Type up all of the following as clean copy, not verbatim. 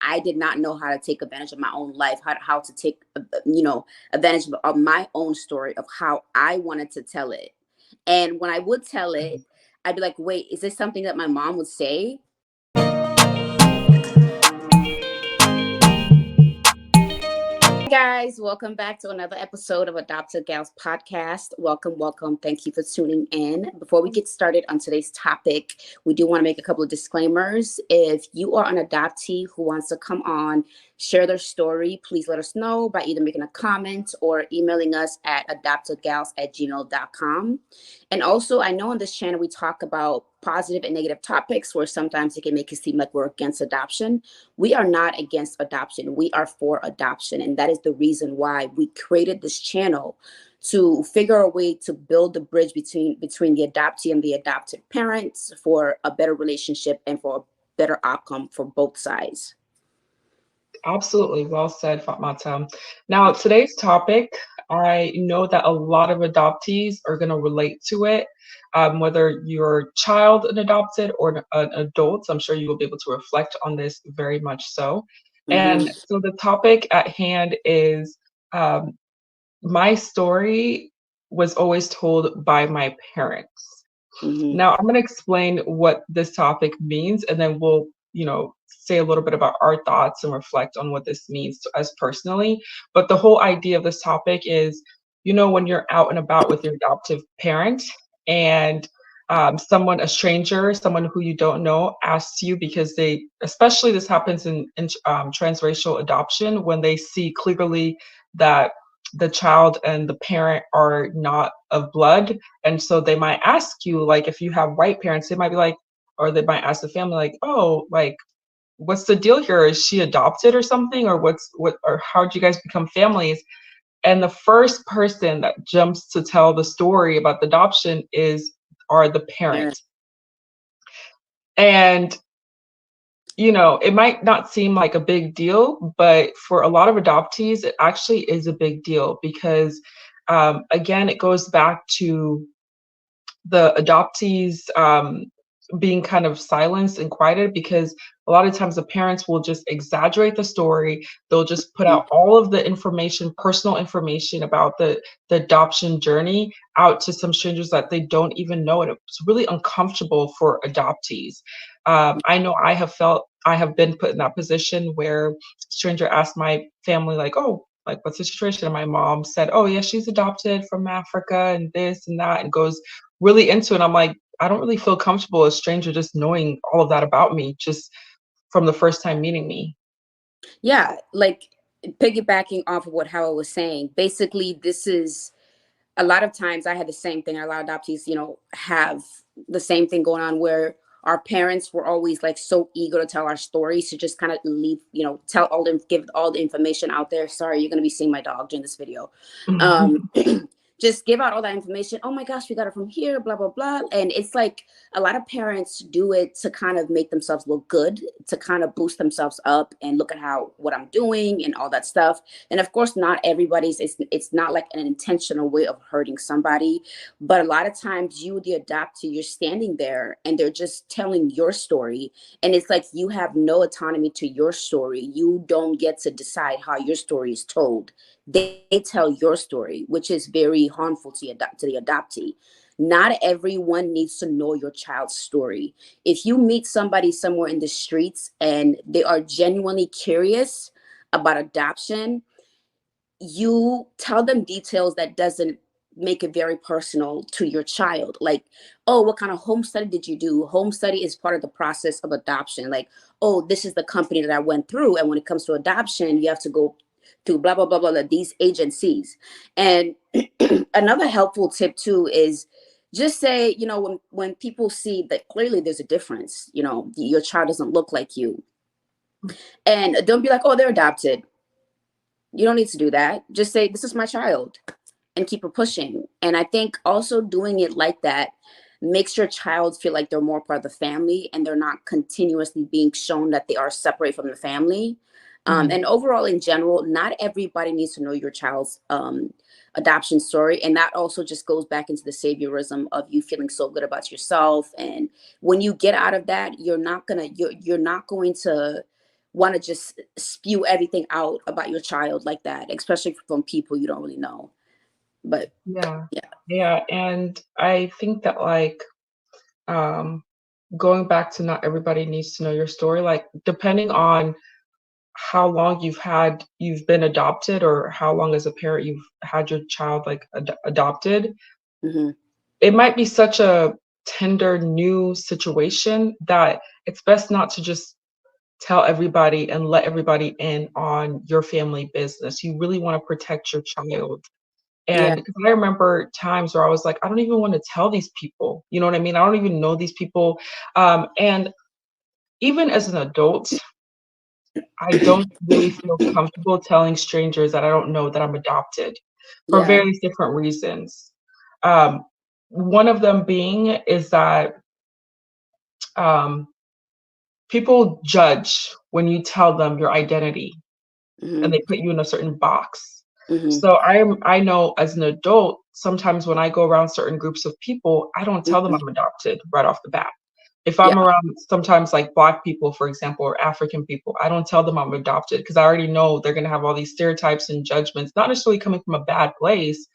I did not know how to take advantage of my own life, how to take, advantage of my own story of how I wanted to tell it. And when I would tell it, I'd be like, wait, is this something that my mom would say? Guys, welcome back to another episode of Adoptive Gals podcast. Welcome. Thank you for tuning in. Before we get started on today's topic, we do want to make a couple of disclaimers. If you are an adoptee who wants to come on, share their story, please let us know by either making a comment or emailing us at adoptivegals@gmail.com. And also, I know on this channel we talk about positive and negative topics where sometimes it can make it seem like we're against adoption. We are not against adoption. We are for adoption. And that is the reason why we created this channel, to figure a way to build the bridge between the adoptee and the adopted parents for a better relationship and for a better outcome for both sides. Absolutely. Well said, Fatmata. Now, today's topic, I know that a lot of adoptees are going to relate to it, whether you're a child and adopted or an adult. I'm sure you will be able to reflect on this very much so. And so the topic at hand is my story was always told by my parents. Now, I'm going to explain what this topic means, and then we'll say a little bit about our thoughts and reflect on what this means to us personally. But the whole idea of this topic is, when you're out and about with your adoptive parent and someone, a stranger, someone who you don't know, asks you because especially this happens in transracial adoption, when they see clearly that the child and the parent are not of blood. And so they might ask you, like, if you have white parents, they might be like, or they might ask the family, like, oh, like, what's the deal here? Is she adopted or something? Or or how did you guys become families? And the first person that jumps to tell the story about the adoption are the parents. And it might not seem like a big deal, but for a lot of adoptees, it actually is a big deal because, again, it goes back to the adoptees being kind of silenced and quieted, because a lot of times the parents will just exaggerate the story. They'll just put out all of the information, personal information about the adoption journey out to some strangers that they don't even know. And it's really uncomfortable for adoptees. I know I have been put in that position where a stranger asked my family, like, oh, like, what's the situation? And my mom said, oh, yeah, she's adopted from Africa and this and that, and goes really into it. And I'm like, I don't really feel comfortable as a stranger just knowing all of that about me just from the first time meeting me. Yeah, like piggybacking off of what Howard was saying, basically, this is a lot of times I had the same thing. A lot of adoptees, have the same thing going on where our parents were always like so eager to tell our stories, to just kind of leave, give all the information out there. Sorry, you're going to be seeing my dog during this video. Just give out all that information. Oh my gosh, we got it from here, blah, blah, blah. And it's like a lot of parents do it to kind of make themselves look good, to kind of boost themselves up and look at what I'm doing and all that stuff. And of course, not everybody's, it's not like an intentional way of hurting somebody. But a lot of times you, the adoptee, you're standing there and they're just telling your story. And it's like you have no autonomy to your story. You don't get to decide how your story is told. They tell your story, which is very harmful to the adoptee. Not everyone needs to know your child's story. If you meet somebody somewhere in the streets and they are genuinely curious about adoption, you tell them details that doesn't make it very personal to your child. Like, oh, what kind of home study did you do? Home study is part of the process of adoption. Like, oh, this is the company that I went through. And when it comes to adoption, you have to go to blah, blah, blah, blah, these agencies. And another helpful tip too is just say, when people see that clearly there's a difference, your child doesn't look like you. And don't be like, oh, they're adopted. You don't need to do that. Just say, this is my child, and keep it pushing. And I think also doing it like that makes your child feel like they're more part of the family and they're not continuously being shown that they are separate from the family. And overall, in general, not everybody needs to know your child's adoption story. And that also just goes back into the saviorism of you feeling so good about yourself. And when you get out of that, you're not going to want to just spew everything out about your child like that, especially from people you don't really know. But Yeah. yeah. Yeah, and I think that, like, um, going back to not everybody needs to know your story, like, depending on how long you've been adopted or how long as a parent you've had your child, like, adopted, Hmm. it might be such a tender new situation that it's best not to just tell everybody and let everybody in on your family business. You really wanna protect your child. Yeah. And 'cause I remember times where I was like, "I don't even wanna tell these people." You know what I mean? I don't even know these people. And even as an adult, I don't really feel comfortable telling strangers that I don't know that I'm adopted for Yeah. various different reasons. Um, One of them being is that, um, people judge when you tell them your identity and Hmm. they put you in a certain box. Hmm. So I know as an adult, sometimes when I go around certain groups of people, I don't tell them Hmm. I'm adopted right off the bat. If Yeah. I'm around sometimes like Black people, for example, or African people, I don't tell them I'm adopted because I already know they're gonna have all these stereotypes and judgments, not necessarily coming from a bad place,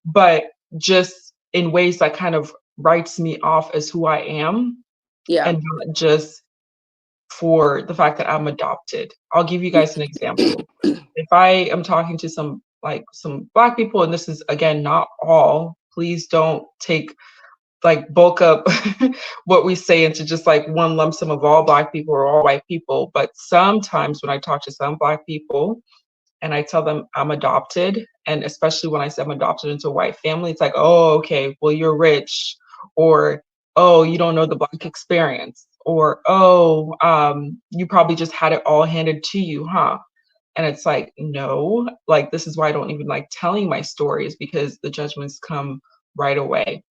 but just in ways that kind of writes me off as who I am Yeah. and not just for the fact that I'm adopted. I'll give you guys an example. If I am talking to some Black people, and this is again not all, please don't take like bulk up what we say into just like one lump sum of all Black people or all white people. But sometimes when I talk to some Black people and I tell them I'm adopted, and especially when I say I'm adopted into a white family, it's like, oh, okay, well, you're rich, or oh, you don't know the Black experience, or oh, you probably just had it all handed to you, huh? And it's like, no, like this is why I don't even like telling my stories because the judgments come right away.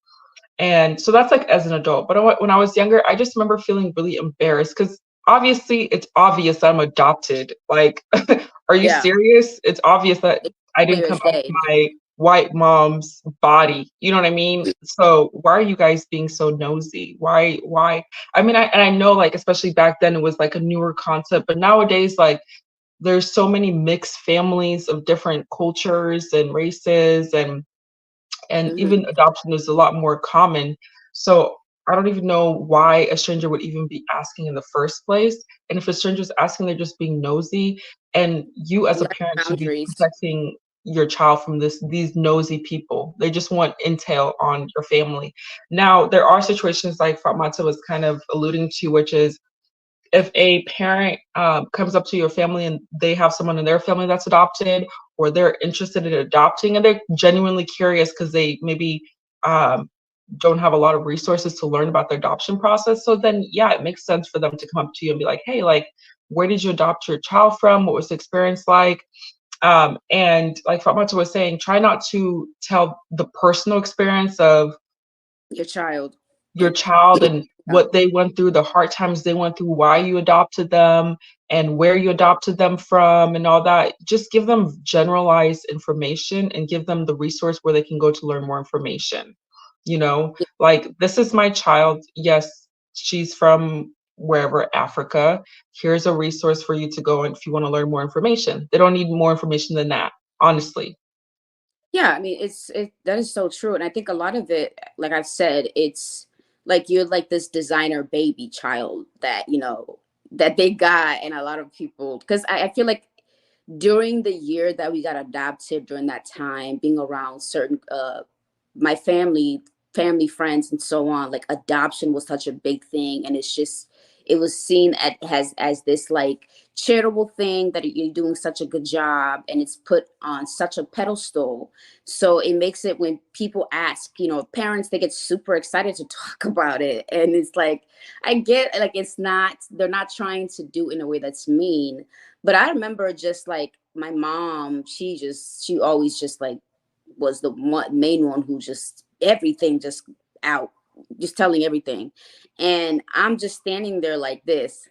And so that's like as an adult. But when I was younger, I just remember feeling really embarrassed because obviously it's obvious I'm adopted. Like, are you Yeah. serious? It's obvious that It's I didn't clear come as out of day. my white mom's body. You know what I mean? So why are you guys being so nosy? Why? I mean, I know like especially back then it was like a newer concept, but nowadays like there's so many mixed families of different cultures and races and Hmm. even adoption is a lot more common. So I don't even know why a stranger would even be asking in the first place. And if a stranger's asking, they're just being nosy. And you as a Lack parent should be boundaries. protecting your child from these nosy people. They just want intel on your family. Now there are situations like Fatmata was kind of alluding to, which is if a parent comes up to your family and they have someone in their family that's adopted or they're interested in adopting and they're genuinely curious because they maybe um, don't have a lot of resources to learn about the adoption process, so then yeah, it makes sense for them to come up to you and be like, hey, like, where did you adopt your child from, what was the experience like? And like Fatmata was saying, try not to tell the personal experience of Your child. your child and Yeah. what they went through, the hard times they went through, why you adopted them, and where you adopted them from, and all that. Just give them generalized information and give them the resource where they can go to learn more information. You know, Yeah. like, this is my child. Yes, she's from wherever, Africa. Here's a resource for you to go and if you want to learn more information. They don't need more information than that, honestly. Yeah, I mean, that is so true, and I think a lot of it, like I've said, it's like you're like this designer baby child that that they got, and a lot of people, because I feel like during the year that we got adopted, during that time, being around certain my family friends and so on, like adoption was such a big thing, and it was seen as this like charitable thing that you're doing such a good job, and it's put on such a pedestal. So it makes it, when people ask, parents, they get super excited to talk about it, and it's like, I get, like, it's not, they're not trying to do in a way that's mean. But I remember just like my mom, she always just like was the main one who just everything just out, just telling everything. And I'm just standing there like this,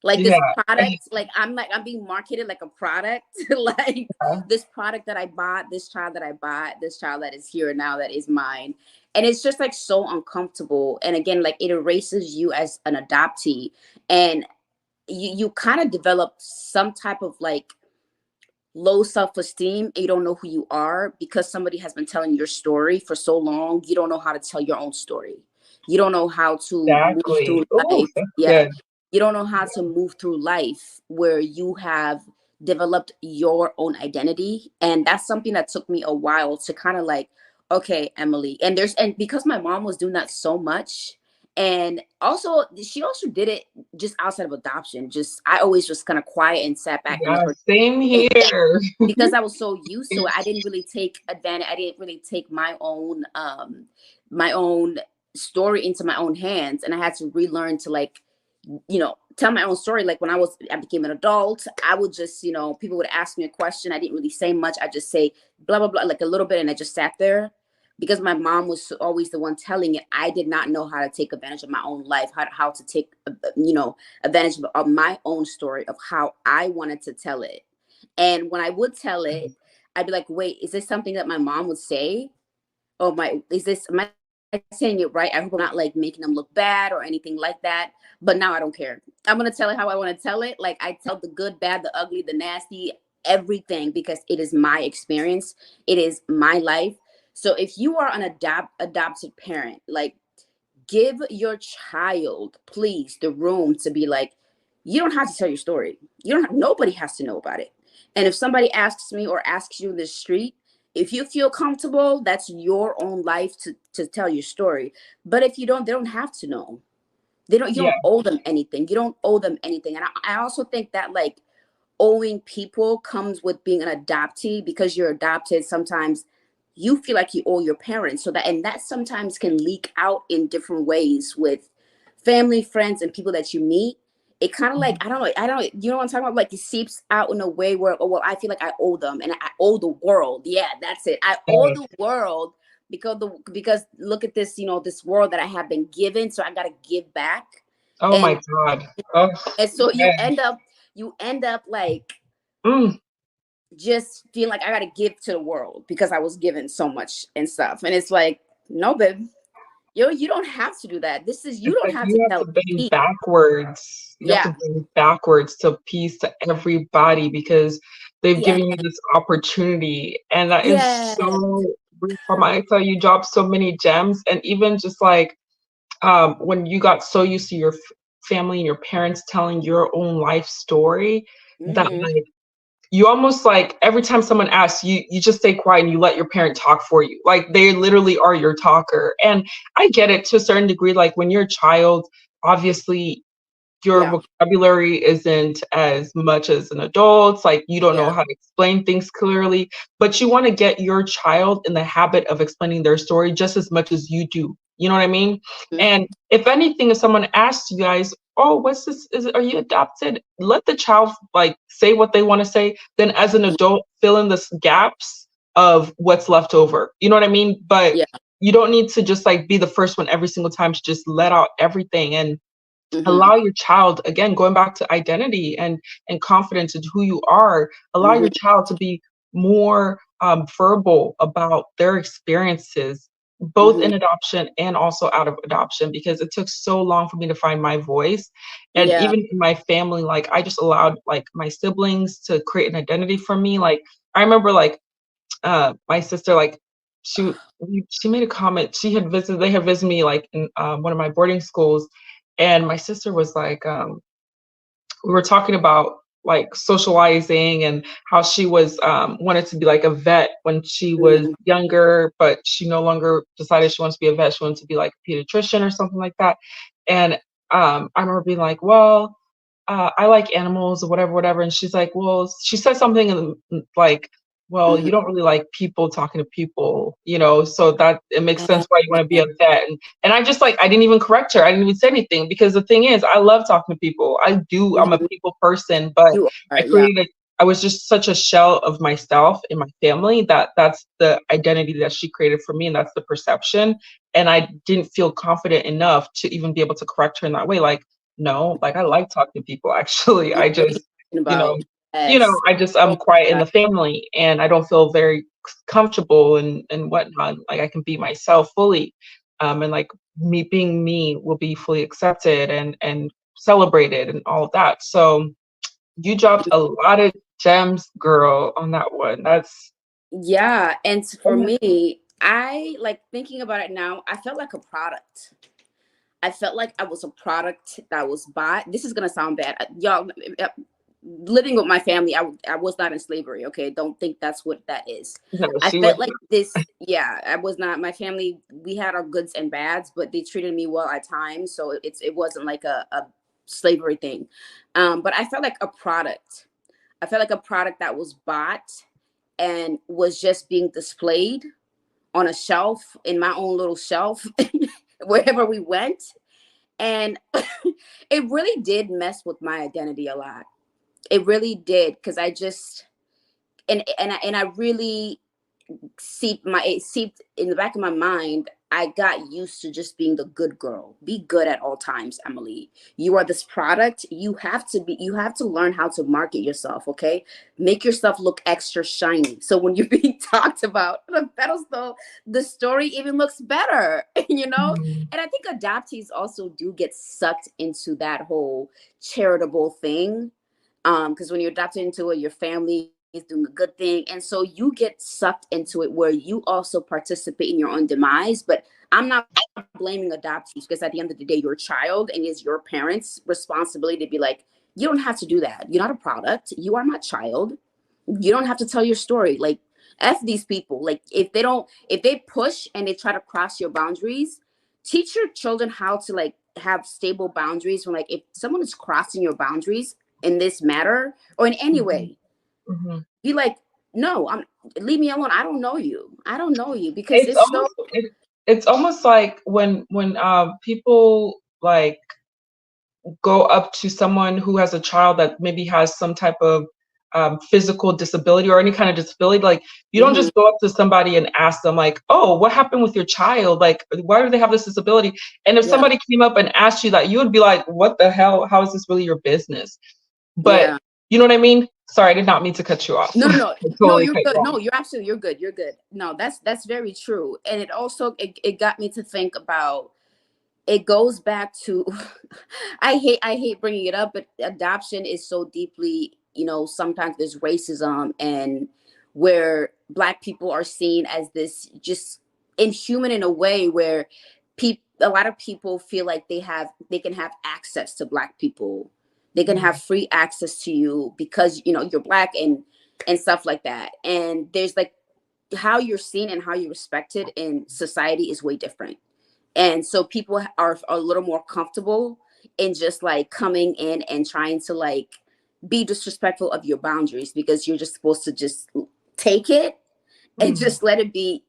like this Yeah. product, like I'm being marketed like a product, like this product that I bought, this child that I bought, this child that is here now that is mine. And it's just like so uncomfortable. And again, like it erases you as an adoptee. And you kind of develop some type of like low self-esteem, and you don't know who you are because somebody has been telling your story for so long. You don't know how to tell your own story. You don't know how to move through Exactly. Oh, life. that's Yeah, good. you don't know how to move through life where you have developed your own identity. And that's something that took me a while to kind of like, okay, Emily. And because my mom was doing that so much, and also she also did it just outside of adoption. Just I always just kind of quiet and sat back and let Yeah, her, same here. because I was so used to it. I didn't really take advantage. I didn't really take my own story into my own hands, and I had to relearn to like, tell my own story. Like when I became an adult, I would just, people would ask me a question. I didn't really say much. I just say blah blah blah, like a little bit, and I just sat there because my mom was always the one telling it. I did not know how to take advantage of my own life, how to take, advantage of my own story of how I wanted to tell it. And when I would tell it, I'd be like, wait, is this something that my mom would say? Oh my, am I saying it right? I hope I'm not like making them look bad or anything like that. But now I don't care. I'm gonna tell it how I want to tell it. Like I tell the good, bad, the ugly, the nasty, everything, because it is my experience. It is my life. So if you are an adopted parent, like give your child, please, the room to be like, you don't have to tell your story. You don't have, nobody has to know about it. And if somebody asks me or asks you in the street, if you feel comfortable, that's your own life to tell your story. But if you don't, they don't have to know. You Yeah, don't owe them anything. You don't owe them anything. And I also think that like owing people comes with being an adoptee. Because you're adopted, sometimes you feel like you owe your parents, so that, and that sometimes can leak out in different ways with family, friends, and people that you meet. It kind of like, mhm, I don't, you know what I'm talking about, like it seeps out in a way where, oh well, I feel like I owe them, and I owe the world. Yeah, that's it, I owe yeah. the world, because look at this, this world that I have been given, so I got to give back. Oh my and God. Oh, and so yeah. you end up like Mm, just feeling like I got to give to the world because I was given so much and stuff. And it's like, no, babe, you don't have to do that. You it's don't like have to you have tell to bend me. backwards. You have to Yeah. bend backwards to peace to everybody because they've Yeah. given you this opportunity. And that is Yeah. so I tell you, dropped so many gems. And even just like when you got so used to your family and your parents telling your own life story, that Mm-hmm. like you almost like every time someone asks you, you just stay quiet and you let your parent talk for you. Like they literally are your talker. And I get it to a certain degree. Like when you're a child, obviously your Yeah. vocabulary isn't as much as an adult. Like you don't know Yeah. how to explain things clearly, but you want to get your child in the habit of explaining their story just as much as you do. You know what I mean? Mm-hmm. And if anything, if someone asks you guys, "Oh, what's this? Are you adopted?" Let the child like say what they want to say. Then, as an adult, fill in the gaps of what's left over. You know what I mean? But Yeah. you don't need to just like be the first one every single time to just let out everything and Mm-hmm. allow your child, again going back to identity and confidence in who you are, allow Mm-hmm. your child to be more verbal about their experiences, both Mm-hmm. in adoption and also out of adoption, because it took so long for me to find my voice. And Yeah. even in my family, like I just allowed like my siblings to create an identity for me. Like I remember like my sister, like she she made a comment. They had visited me like in one of my boarding schools, and my sister was like, we were talking about like socializing and how she was wanted to be like a vet when she was Mm-hmm. younger, but she no longer decided she wants to be a vet. She wanted to be like a pediatrician or something like that. And I remember being like, well, I like animals or whatever, whatever. And she's like, well, she said something like, well, Mm-hmm. you don't really like people talking to people, so that it makes sense why you want to be a vet. And I just like, I didn't even correct her. I didn't even say anything because the thing is, I love talking to people. I do. I'm a Mm-hmm. people person, but You are. I Yeah. created, I was just such a shell of myself in my family that's the identity that she created for me. And that's the perception. And I didn't feel confident enough to even be able to correct her in that way. Like, no, like I like talking to people actually. Yeah. I What are you just, talking you know, about? Yes. I'm Oh quiet in my the family and I don't feel very comfortable and whatnot. Like I can be myself fully. And like me being me will be fully accepted and celebrated and all of that. So you dropped a lot of gems, girl, on that one. That's Yeah, and for oh me, I like thinking about it now, I felt like a product. I felt like I was a product that was bought. This is gonna sound bad, y'all. Living with my family, I was not in slavery. Okay, don't think that's what that is. no, I she was felt like this. Yeah, I was not. My family, we had our goods and bads, but they treated me well at times, so it wasn't like a slavery thing. But I felt like a product. I felt like a product that was bought and was just being displayed on a shelf in my own little shelf wherever we went. And it really did mess with my identity a lot. It really did, because I just and I really it seeped in the back of my mind. I got used to just being the good girl. Be good at all times, Emily. You are this product. You have to learn how to market yourself, okay? Make yourself look extra shiny. So when you're being talked about on a pedestal, the story even looks better, you know? Mhm, And I think adoptees also do get sucked into that whole charitable thing, because when you're adopted into it, your family is doing a good thing, and so you get sucked into it where you also participate in your own demise. But I'm not blaming adoptees, because at the end of the day, you're a child, and it's your parents' responsibility to be like, you don't have to do that. You're not a product. You are my child. You don't have to tell your story. Like, f these people. Like, if they push and they try to cross your boundaries, teach your children how to like have stable boundaries. When like if someone is crossing your boundaries in this matter or in any mhm, way, mhm. be like, no, I'm leave me alone. I don't know you. I don't know you, because It's it's so. almost it's almost like when people like go up to someone who has a child that maybe has some type of physical disability or any kind of disability, like you don't Mhm. just go up to somebody and ask them like, oh, what happened with your child, like why do they have this disability? And if Yeah. somebody came up and asked you that, you would be like, what the hell, how is this really your business? But Yeah. you know what I mean. Sorry, I did not mean to cut you off. No, no, I no, no. totally You're cut you good. off. No, you're absolutely. You're good. You're good. No, that's very true. And it also it got me to think about. It goes back to. I hate bringing it up, but adoption is so deeply. Sometimes there's racism, and where Black people are seen as this just inhuman in a way where a lot of people feel like they can have access to Black people. They can have Mhm, free access to you because you're Black, and stuff like that. And there's like how you're seen and how you're respected in society is way different. And so people are a little more comfortable in just like coming in and trying to like be disrespectful of your boundaries, because you're just supposed to just take it and mhm. just let it be.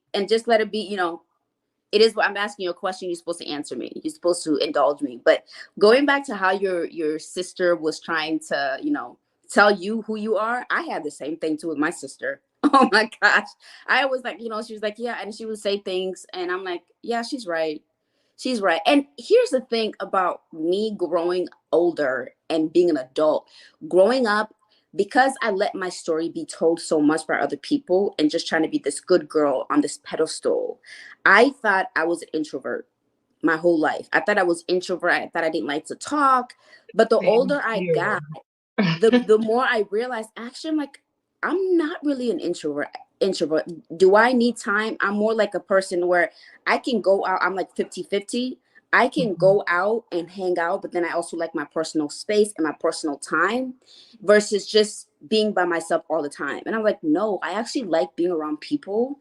It is what I'm asking you a question. You're supposed to answer me. You're supposed to indulge me. But going back to how your sister was trying to, tell you who you are, I had the same thing too with my sister. Oh my gosh. I was like, she was like, yeah, and she would say things, and I'm like, yeah, she's right. She's right. And here's the thing about me growing older and being an adult. Growing up, because I let my story be told so much by other people and just trying to be this good girl on this pedestal, I thought I was an introvert my whole life. I thought I was introvert. I thought I didn't like to talk. But the Same older I here. got, the more I realized, actually, I'm like, I'm not really an introvert. Do I need time? I'm more like a person where I can go out. I'm like 50-50. I can Mhm, go out and hang out, but then I also like my personal space and my personal time versus just being by myself all the time. And I'm like, no, I actually like being around people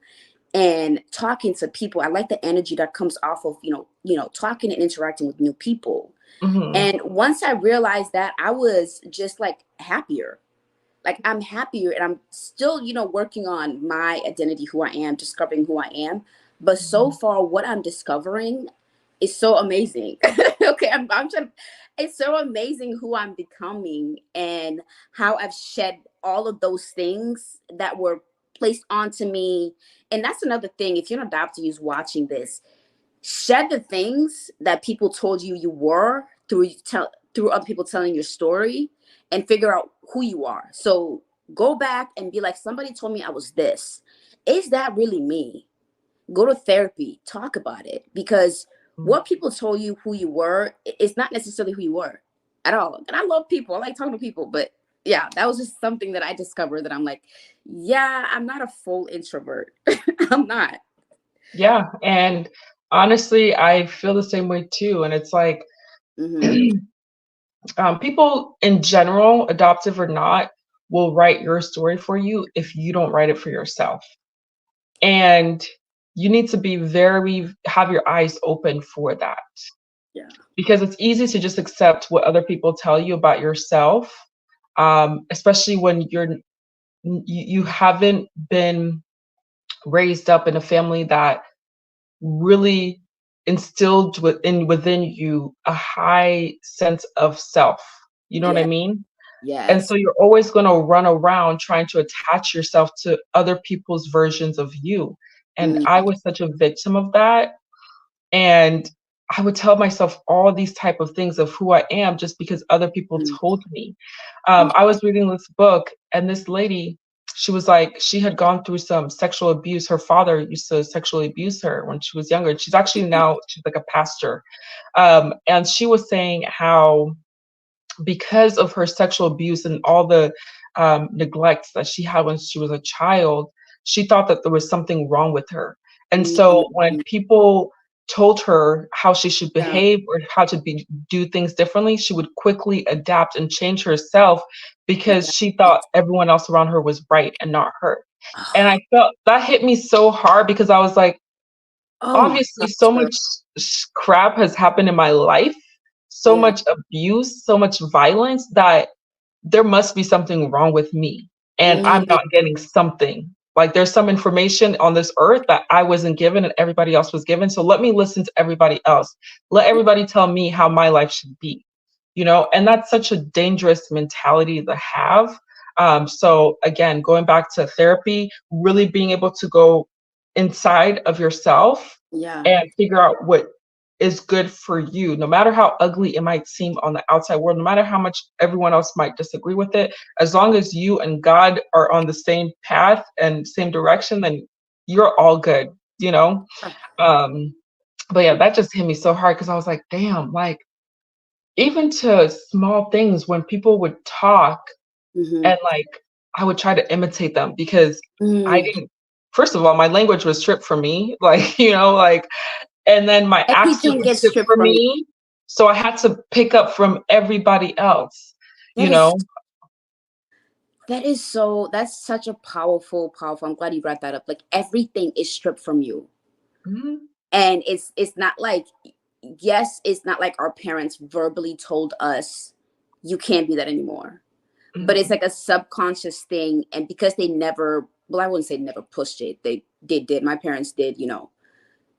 and talking to people. I like the energy that comes off of, talking and interacting with new people. mhm, And once I realized that, I was just like happier. Like I'm happier, and I'm still, working on my identity, who I am, discovering who I am. But so mhm, far, what I'm discovering is so amazing. Okay, I'm trying. It's so amazing who I'm becoming and how I've shed all of those things that were placed onto me. And that's another thing. If you're an adoptee who's watching this, shed the things that people told you were through other people telling your story, and figure out who you are. So go back and be like, somebody told me I was this. Is that really me? Go to therapy, talk about it, because mhm. what people told you who you were, it's not necessarily who you were. at all. And I love people. I like talking to people, but yeah, that was just something that I discovered that I'm like, yeah, I'm not a full introvert. I'm not. Yeah, and honestly, I feel the same way too. And it's like Hmm. people in general, adoptive or not, will write your story for you if you don't write it for yourself. And you need to be very have your eyes open for that Yeah. because it's easy to just accept what other people tell you about yourself, especially when you haven't been raised up in a family that really instilled within you a high sense of self. You know what I Yeah. mean? And Yes. so you're always going to run around trying to attach yourself to other people's versions of you. And Mm-hmm. I was such a victim of that. And I would tell myself all these type of things of who I am just because other people told me. I was reading this book, and this lady, she was like, she had gone through some sexual abuse. Her father used to sexually abuse her when she was younger. And she's actually now she's like a pastor. And she was saying how because of her sexual abuse and all the neglects that she had when she was a child, she thought that there was something wrong with her. And so when Mm-hmm. people told her how she should Yeah. behave or how to do things differently, she would quickly adapt and change herself because Yeah. she thought everyone else around her was right and not her. And Oh, I felt that hit me so hard because I was like, oh my obviously gosh, so girl. much crap has happened in my life, so Yeah. much abuse, so much violence that there must be something wrong with me and I'm Mm-hmm. not getting something. Like there's some information on this earth that I wasn't given and everybody else was given. So let me listen to everybody else. Let everybody tell me how my life should be, you know, and that's such a dangerous mentality to have. So again, going back to therapy, really being able to go inside of yourself Yeah. and figure out what is good for you, no matter how ugly it might seem on the outside world, no matter how much everyone else might disagree with it, as long as you and God are on the same path and same direction, then you're all good, you know? Um, but yeah, that just hit me so hard because I was like, damn, like even to small things when people would talk Mm-hmm. and like I would try to imitate them because I Mm. didn't, first of all, my language was stripped from me, like, you know, like and then my accent Everything was gets stripped stripped from from you. me, so I had to pick up from everybody else, you That is know? that's such a powerful. I'm glad you brought that up. Like everything is stripped from you. Mhm, And it's not like, yes, it's not like our parents verbally told us you can't be that anymore. But it's mhm, like a subconscious thing. And because they never, well, I wouldn't say never pushed it. They did. My parents did,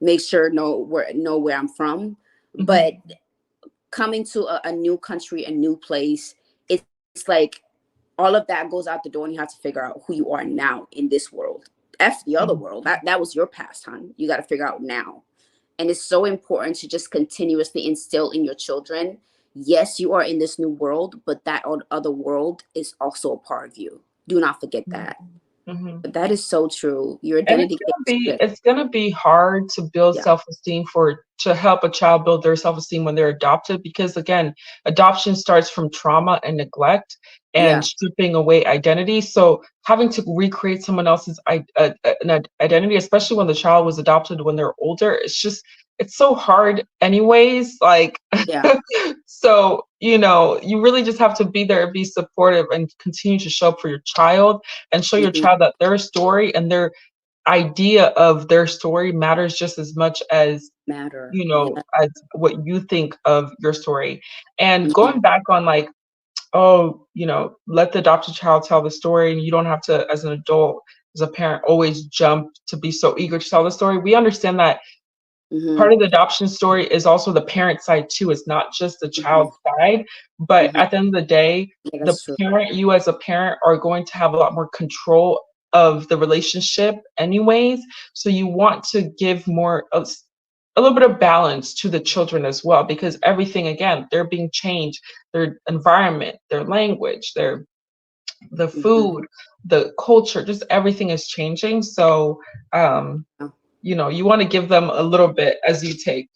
make sure know where I'm from. But mhm, coming to a new country, a new place, it's like all of that goes out the door and you have to figure out who you are now in this world. F the other mhm, world. That was your past, hon. You got to figure out now. And it's so important to just continuously instill in your children, yes, you are in this new world, but that other world is also a part of you. Do not forget mhm, that. mhm. But that is so true. Your And identity gets stripped. it's gonna be hard to build Yeah. self-esteem for to help a child build their self-esteem when they're adopted because again, adoption starts from trauma and neglect and Yeah. stripping away identity. So having to recreate someone else's identity, especially when the child was adopted when they're older, it's so hard anyways. Like Yeah. so, you know, you really just have to be there and be supportive and continue to show up for your child and show your Hmm. child that their story and their idea of their story matters just as much as Matter. you know Yeah. as what you think of your story. And Hmm. going back on like, oh, you know, let the adopted child tell the story and you don't have to as an adult, as a parent, always jump to be so eager to tell the story. We understand that part Hmm. of the adoption story is also the parent side too. It's not just the Hmm. child side, but Hmm. at the end of the day, Yeah, the that's true. parent, you as a parent, are going to have a lot more control of the relationship, anyways. So you want to give more of a little bit of balance to the children as well, because everything again, they're being changed, their environment, their language, the Hmm. food, the culture, just everything is changing. So um you know, you want to give them a little bit as you take.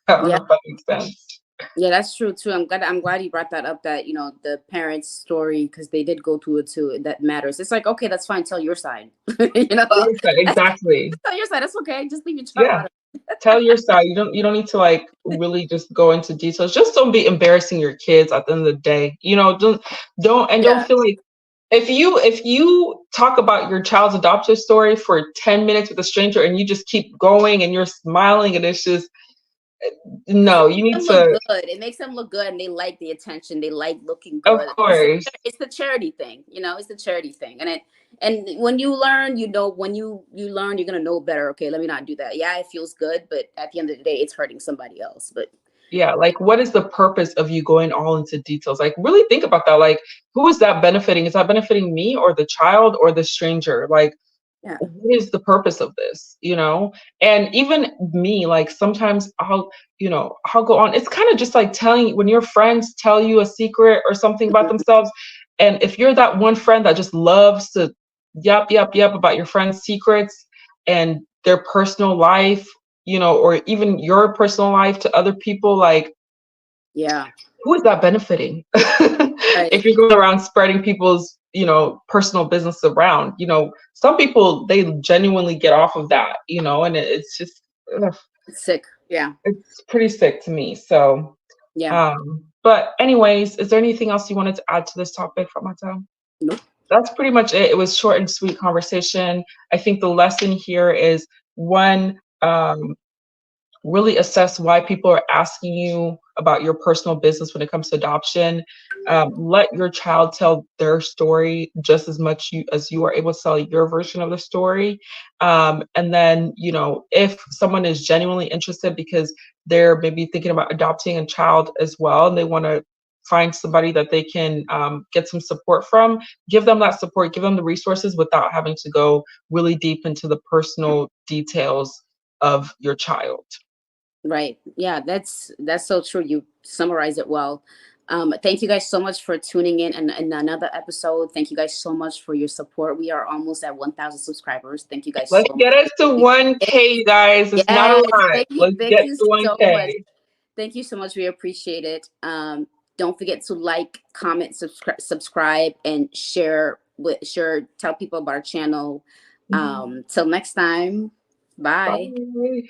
I don't Yeah. know if that makes sense. Yeah, that's true too. I'm glad you brought that up, that, the parents' story, because they did go through it too. That matters. It's like, okay, that's fine. Tell your side. you know, Tell your side, exactly. tell your side. That's okay. Just leave your child Yeah. out of Tell your side. You don't need to like really just go into details. Just don't be embarrassing your kids at the end of the day. Don't Yeah. feel like if you talk about your child's adoptive story for 10 minutes with a stranger and you just keep going and you're smiling and it's just Because it no, you makes need them look to, good. It makes them look good, and they like the attention. They like looking of good. It's course. it's the charity thing. It's the charity thing. And when you learn, when you learn, you're gonna know better. Okay, let me not do that. Yeah, it feels good, but at the end of the day, it's hurting somebody else. But Yeah, like what is the purpose of you going all into details? Like really think about that. Like who is that benefiting? Is that benefiting me or the child or the stranger? Like yeah, what is the purpose of this? And even me, like sometimes I'll go on. It's kind of just like telling when your friends tell you a secret or something about mhm, themselves, and if you're that one friend that just loves to yap about your friends secrets and their personal life, or even your personal life to other people, like yeah, who is that benefiting? right. If you're going around spreading people's, personal business around, some people they genuinely get off of that, and it's just ugh, It's sick. Yeah, it's pretty sick to me. So, yeah. but anyways, is there anything else you wanted to add to this topic from my time? Nope. That's pretty much it. It was short and sweet conversation. I think the lesson here is one, really assess why people are asking you about your personal business when it comes to adoption. Let your child tell their story just as much as you are able to tell your version of the story. And then, if someone is genuinely interested because they're maybe thinking about adopting a child as well, and they want to find somebody that they can get some support from, give them that support, give them the resources without having to go really deep into the personal details of your child. Right. Yeah, that's so true. You summarize it well. Thank you guys so much for tuning in another episode. Thank you guys so much for your support. We are almost at 1,000 subscribers. Thank you guys Let's so get us to much. 1K, you guys. It's not a Yes, lot. Let's thank get you to so much. 1K. Thank you so much. We appreciate it. Don't forget to like, comment, subscribe, and tell people about our channel. Mhm. Till next time. Bye. Bye.